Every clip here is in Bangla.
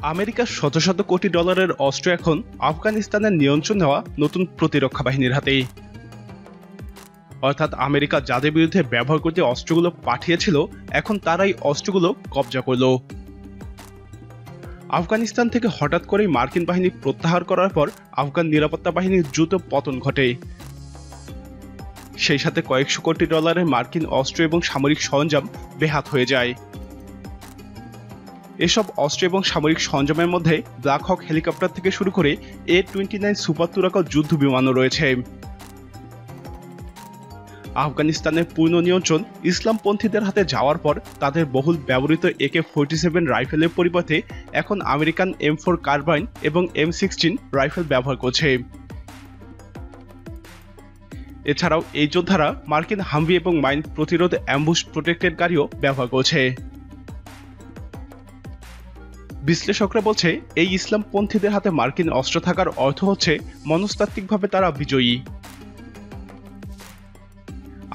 আমেরিকার শত শত কোটি ডলারের অস্ত্র এখন আফগানিস্তানের নিয়ন্ত্রণ নেওয়া নতুন প্রতিরক্ষা বাহিনীর হাতেই। অর্থাৎ আমেরিকা যাদের বিরুদ্ধে ব্যবহার করতে অস্ত্রগুলো পাঠিয়েছিল, এখন তারাই অস্ত্রগুলো কবজা করল। আফগানিস্তান থেকে হঠাৎ করেই মার্কিন বাহিনী প্রত্যাহার করার পর আফগান নিরাপত্তা বাহিনীর দ্রুত পতন ঘটে। সেই সাথে কয়েকশো কোটি ডলারের মার্কিন অস্ত্র এবং সামরিক সরঞ্জাম বেহাত হয়ে যায়। এসব অস্ত্র এবং সামরিক সরঞ্জামের মধ্যে ব্ল্যাক হক হেলিকপ্টার থেকে শুরু করে A-29 সুপার তুরাকল যুদ্ধ বিমানও রয়েছে। আফগানিস্তানের পূর্ণ নিয়ন্ত্রণ ইসলামপন্থীদের হাতে যাওয়ার পর তাদের বহুল ব্যবহৃত AK-47 রাইফেলের পরিবর্তে এখন আমেরিকান M4 কার্বাইন এবং M16 রাইফেল ব্যবহার করছে। এছাড়াও এই যোদ্ধারা মার্কিন হামভি এবং মাইন প্রতিরোধ অ্যাম্বুশ প্রোটেক্টেড গাড়িও ব্যবহার করছে। বিশ্লেষকরা বলছে, এই ইসলামপন্থীদের হাতে মার্কিন অস্ত্র থাকার অর্থ হচ্ছে মনস্তাত্ত্বিকভাবে তারা বিজয়ী।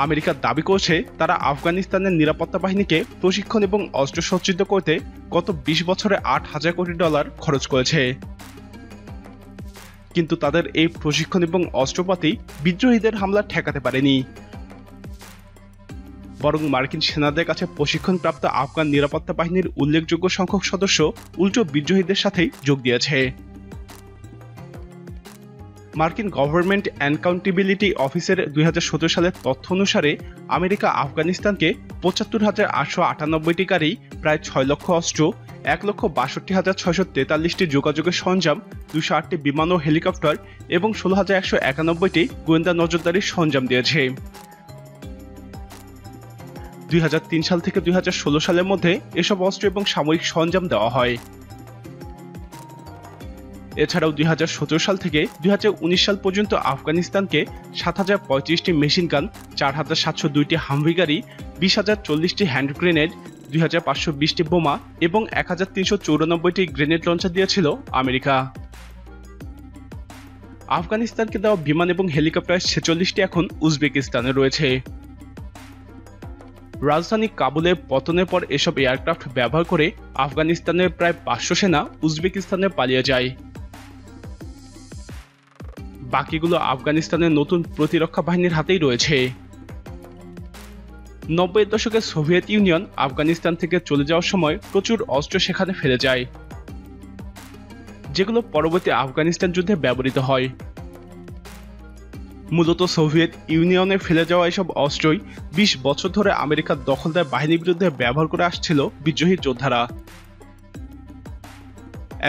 আমেরিকা দাবি করছে তারা আফগানিস্তানের নিরাপত্তা বাহিনীকে প্রশিক্ষণ এবং অস্ত্রসজ্জিত করতে গত 20 বছরে $8,000 কোটি খরচ করেছে। কিন্তু তাদের এই প্রশিক্ষণ এবং অস্ত্রপাতি বিদ্রোহীদের হামলা ঠেকাতে পারেনি। বরং মার্কিন সেনাদের কাছে প্রশিক্ষণপ্রাপ্ত আফগান নিরাপত্তা বাহিনীর উল্লেখযোগ্য সংখ্যক সদস্য উল্টো বিদ্রোহীদের সাথেই যোগ দিয়েছে। মার্কিন গভর্নমেন্ট অ্যাকাউন্টেবিলিটি অফিসের 2017 সালের তথ্য অনুসারে আমেরিকা আফগানিস্তানকে ৭৫,৮৯৮টি গাড়ি, প্রায় 6 লক্ষ অস্ত্র, ১,৬২,৬৪৩টি যোগাযোগের সরঞ্জাম, ২০৮টি বিমান ও হেলিকপ্টার এবং ১৬,১৯১টি গোয়েন্দা নজরদারির সরঞ্জাম দিয়েছে। 2003 সাল থেকে 2016 সালের মধ্যে এসব অস্ত্র এবং সামরিক সরঞ্জাম দেওয়া হয়। এছাড়াও 2017 সাল থেকে 2019 সাল পর্যন্ত আফগানিস্তানকে 7,035টি মেশিন গান, 4,702টি হামভি গাড়ি, 20,040টি হ্যান্ড গ্রেনেড, 2,520টি বোমা এবং 1,394টি গ্রেনেড লঞ্চার দিয়েছিল আমেরিকা। আফগানিস্তানকে দেওয়া বিমান এবং হেলিকপ্টার 46টি এখন উজবেকিস্তানে রয়েছে। রাজধানী কাবুলে পতনের পর এসব এয়ারক্রাফট ব্যবহার করে আফগানিস্তানের প্রায় 500 সেনা উজবেকিস্তানে পালিয়ে যায়। বাকিগুলো আফগানিস্তানের নতুন প্রতিরক্ষা বাহিনীর হাতেই রয়েছে। 90-এর দশকে সোভিয়েত ইউনিয়ন আফগানিস্তান থেকে চলে যাওয়ার সময় প্রচুর অস্ত্র সেখানে ফেলে যায়, যেগুলো পরবর্তী আফগানিস্তান যুদ্ধে ব্যবহৃত হয়। মূলত সোভিয়েত ইউনিয়নে ফেলে যাওয়া এসব অস্ত্রই 20 বছর ধরে আমেরিকার দখলদার বাহিনীর বিরুদ্ধে ব্যবহার করে আসছিল বিদ্রোহী যোদ্ধারা।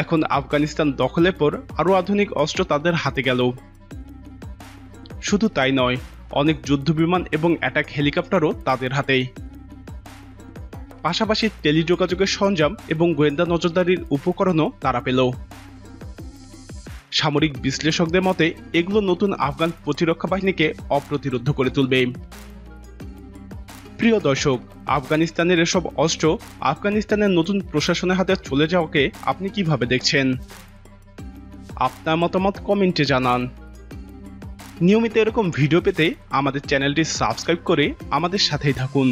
এখন আফগানিস্তান দখলের পর আরও আধুনিক অস্ত্র তাদের হাতে গেল। শুধু তাই নয়, অনেক যুদ্ধবিমান এবং অ্যাটাক হেলিকপ্টারও তাদের হাতেই। পাশাপাশি টেলিযোগাযোগের সরঞ্জাম এবং গোয়েন্দা নজরদারির উপকরণও তারা পেল। সামরিক বিশ্লেষকদের মতে এগুলো নতুন আফগান প্রতিরক্ষা বাহিনীকে অপ্রতিরোধ করে তুলবে। প্রিয় দর্শক, আফগানিস্তানের এসব অস্ত্র আফগানিস্তানের নতুন প্রশাসনের হাতে চলে যাওয়াকে আপনি কিভাবে দেখছেন? আপনার মতামত কমেন্টে জানান। নিয়মিত এরকম ভিডিও পেতে আমাদের চ্যানেলটি সাবস্ক্রাইব করে আমাদের সাথেই থাকুন।